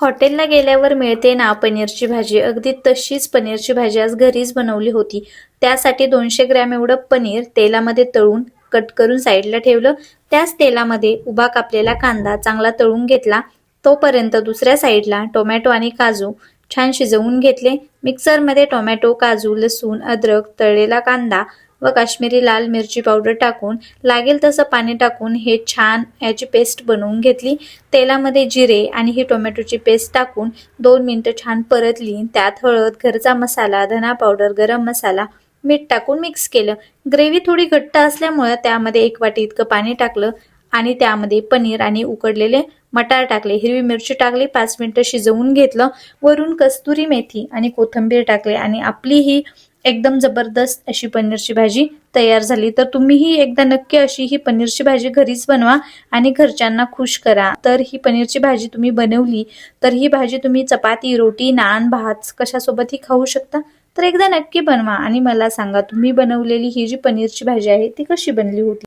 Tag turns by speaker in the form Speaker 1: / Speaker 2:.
Speaker 1: हॉटेलला गेल्यावर मिळते ना पनीरची भाजी, अगदी तशीच पनीरची भाजी आज घरीच बनवली होती। त्यासाठी 200 ग्रॅम एवढं पनीर तेलामध्ये तळून कट करून साईडला ठेवलं। त्याच तेलामध्ये उभा कापलेला कांदा चांगला तळून घेतला। तोपर्यंत दुसऱ्या साईडला टोमॅटो आणि काजू छान शिजवून घेतले। मिक्सरमध्ये टोमॅटो, काजू, लसूण, अद्रक, तळलेला कांदा व काश्मीरी लाल मिरची पावडर टाकून लागेल तसं पाणी टाकून हे छान याची पेस्ट बनवून घेतली। तेलामध्ये जिरे आणि ही टोमॅटोची पेस्ट टाकून 2 मिनिटं छान परतली। त्यात हळद, घरचा मसाला, धना पावडर, गरम मसाला, मीठ टाकून मिक्स केलं। ग्रेव्ही थोडी घट्ट असल्यामुळे त्यामध्ये 1 वाटी इतकं पाणी टाकलं आणि त्यामध्ये पनीर आणि उकडलेले मटार टाकले, हिरवी मिरची टाकली, 5 मिनिटं शिजवून घेतलं। वरून कस्तुरी मेथी आणि कोथिंबीर टाकले आणि आपली ही एकदम जबरदस्त अशी पनीरची भाजी तयार झाली। तर तुम्हीही एकदा नक्की अशी ही पनीरची भाजी घरीच बनवा आणि घरच्यांना खुश करा। तर ही पनीरची भाजी तुम्ही बनवली तर ही भाजी तुम्ही चपाती, रोटी, नान, भात कशासोबतही खाऊ शकता। तर एकदा नक्की बनवा आणि मला सांगा तुम्ही बनवलेली ही जी पनीरची भाजी आहे ती कशी बनली होती।